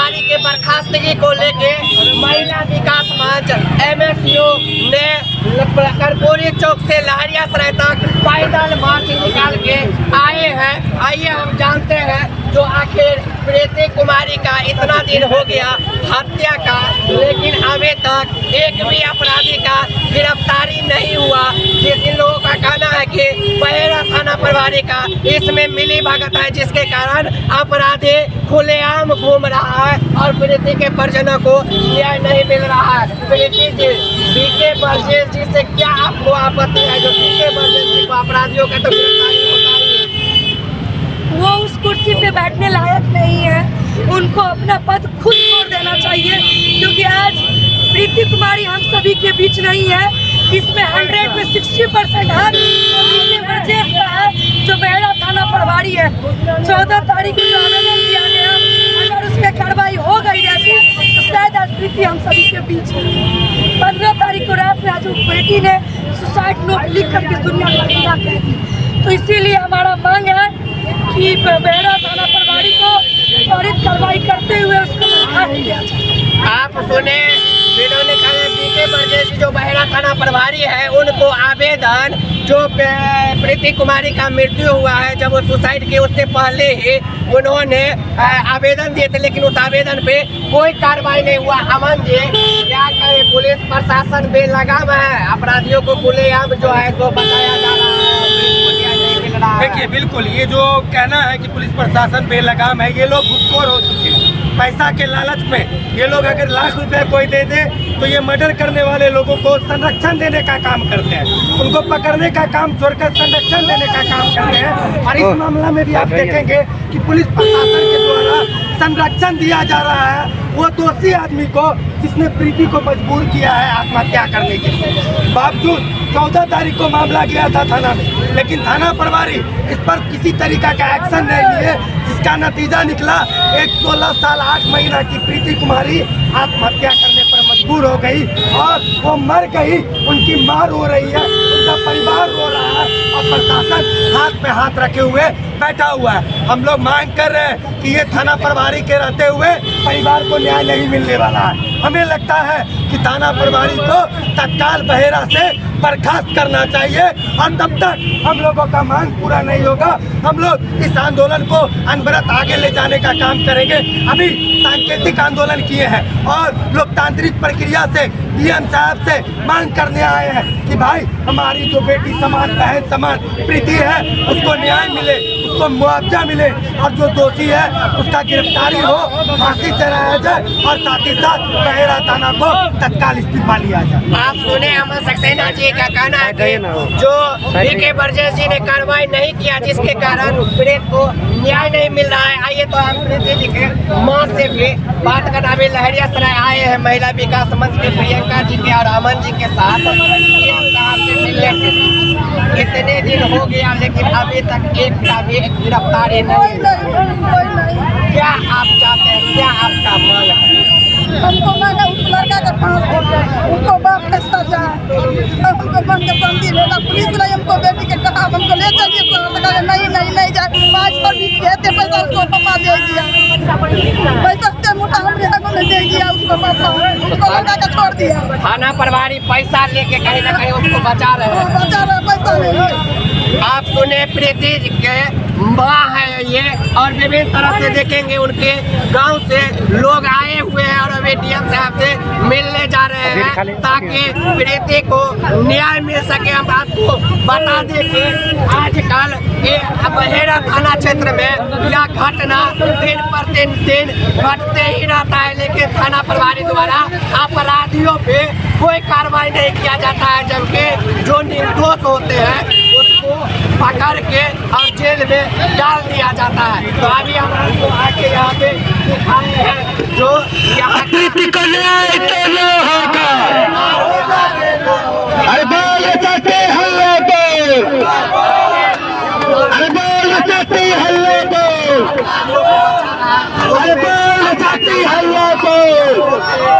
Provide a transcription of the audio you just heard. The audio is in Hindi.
प्रभारी के बर्खास्तगी को लेके महिला विकास मंच MSU ने कर्पूरी चौक से लहरियासराय तक पैदल मार्च निकाल के आए हैं। आइए हम जानते हैं जो आखिर प्रीति कुमारी का इतना दिन हो गया हत्या का, लेकिन अभी तक एक भी अपराधी का गिरफ्तारी नहीं हुआ। जिन लोगों का कहना है कि बहेड़ा थाना प्रभारी का इसमें मिली भगत है, जिसके कारण अपराधी खुलेआम घूम रहा है और प्रीति के परिजनों को न्याय नहीं मिल रहा है। प्रीति जी, बीके बर्जेस जी से क्या आपको आपत्ति है? जो बीके बर्जेस जी को अपराधियों का तो गिरफ्तारी होता ही है, वो उस कुर्सी पे बैठने लायक नहीं है, उनको अपना पद खुद छोड़ देना चाहिए। क्योंकि आज प्रीति कुमारी हम सभी के बीच नहीं है, इसमें 100 में 60% हाथ बीके बर्जेस का है जो बहेड़ा थाना प्रभारी है। 14 तारीख को जो आवेदन दिया गया, अगर उस पर कार्रवाई हो गई रहती तो शायद आज प्रीति हम सभी के बीच है। 15 तारीख को रात में आज उस बेटी ने सुसाइड नोट लिख करके दुनिया का विदा कह दी। तो इसीलिए हमारा मांग है कि बहेड़ा थाना प्रभारी को त्वरित कार्रवाई करते हुए उसको बर्खास्त किया जाए। आप सुने, जिन्होंने कहा बीके बर्जेस जो बहेड़ा थाना प्रभारी है, उनको आवेदन जो प्रीति कुमारी का मृत्यु हुआ है, जब वो सुसाइड की उससे पहले ही उन्होंने आवेदन दिए थे, लेकिन उस आवेदन पे कोई कार्रवाई नहीं हुआ। अमन जी, क्या कहे, पुलिस प्रशासन बेलगाम है, अपराधियों को खुलेआम जो है तो बताया जा रहा है। देखिए, बिल्कुल ये जो कहना है कि पुलिस प्रशासन बेलगाम है, ये लोग घुसखोर हो चुके हैं। पैसा के लालच में ये लोग अगर लाख रुपए कोई दे दे तो ये मर्डर करने वाले लोगों को संरक्षण देने का काम करते हैं, उनको पकड़ने का काम छोड़कर संरक्षण देने का काम करते हैं। और इस मामला में भी आप देखेंगे कि पुलिस प्रशासन के द्वारा संरक्षण दिया जा रहा है वो दोषी आदमी को, जिसने प्रीति को मजबूर किया है आत्महत्या करने के लिए। बावजूद 14 तारीख को मामला गया था थाना में, लेकिन थाना प्रभारी इस पर किसी तरीका का एक्शन नहीं लिए, जिसका नतीजा निकला एक 16 साल 8 महीना की प्रीति कुमारी आत्महत्या करने पर मजबूर हो गई और वो मर गई। उनकी माँ रो रही है, उनका परिवार रो रहा है और प्रशासन हाथ पे हाथ रखे हुए बैठा हुआ है। हम लोग मांग कर रहे हैं कि ये थाना प्रभारी के रहते हुए परिवार को न्याय नहीं मिलने वाला है। हमें लगता है कि थाना प्रभारी को तत्काल बहेड़ा से बर्खास्त करना चाहिए और तब तक हम लोगों का मांग पूरा नहीं होगा। हम लोग इस आंदोलन को अनवरत आगे ले जाने का काम करेंगे। अभी सांकेतिक आंदोलन किए हैं और लोकतांत्रिक प्रक्रिया से DM साहब से मांग करने आए हैं कि भाई हमारी जो बेटी समान, बहन समान प्रीति है, उसको न्याय मिले, उसको मुआवजा मिले और जो दोषी है उसका गिरफ्तारी हो, फांसी चढ़ाया जाए और साथ ही साथ बहेड़ा थाना को तत्काल इस्तीफा लिया जाए। आप सुने अमन सक्सेना जी का कहना है कि जो बीके बर्जेस जी ने कार्रवाई नहीं किया, जिसके कारण पीड़ित को न्याय नहीं मिल रहा है। आइए तो हम प्रीति जी के माँ से भी बात करना। अभी लहरियासराय आए हैं महिला विकास मंच के प्रियंका जी के और अमन जी के साथ मिलने के। कितने दिन हो गया लेकिन अभी तक एक का भी गिरफ्तारी नहीं। क्या आप चाहते हैं, क्या आपका मांग है? हमको मांगा उस लड़का का फांसी, उनको बाप का सजा, हमको बन के बंदी होगा। पुलिस ने हमको बेटी के कहा हमको ले चलिए, नहीं जाए। 5 पर भी देते पैसा उसको पापा दे दिया, पैसा से मोटा हमने आगो में दे दिया उसको पापा, उसको लड़का का छोड़ दिया। थाना प्रभारी पैसा लेके कहीं ना कहीं उसको बचा रहे हैं, पैसा नहीं। आप सुने, प्रीति के माँ है ये और विभिन्न तरह से देखेंगे उनके गांव से लोग आए हुए हैं और अभी DM साहब से मिलने जा रहे हैं ताकि प्रीति को न्याय मिल सके। हम आपको बता दें कि आजकल ये बहेड़ा थाना क्षेत्र में यह घटना दिन पर दिन घटते ही रहता है, लेकिन थाना प्रभारी द्वारा अपराधियों पे कोई कार्रवाई नहीं किया जाता है, जबकि जो निर्दोष होते हैं उसको पकड़ के और जेल में डाल दिया जाता है। तो अभी हम आपको आके यहाँ पे दिखाए हैं जो यहाँ प्रीति को न्याय देना होगा। अरे बोल सकते हल्ले बोल, अरे बोल सकते हल्ले बोल, अरे बोल सकते हल्ले बोल।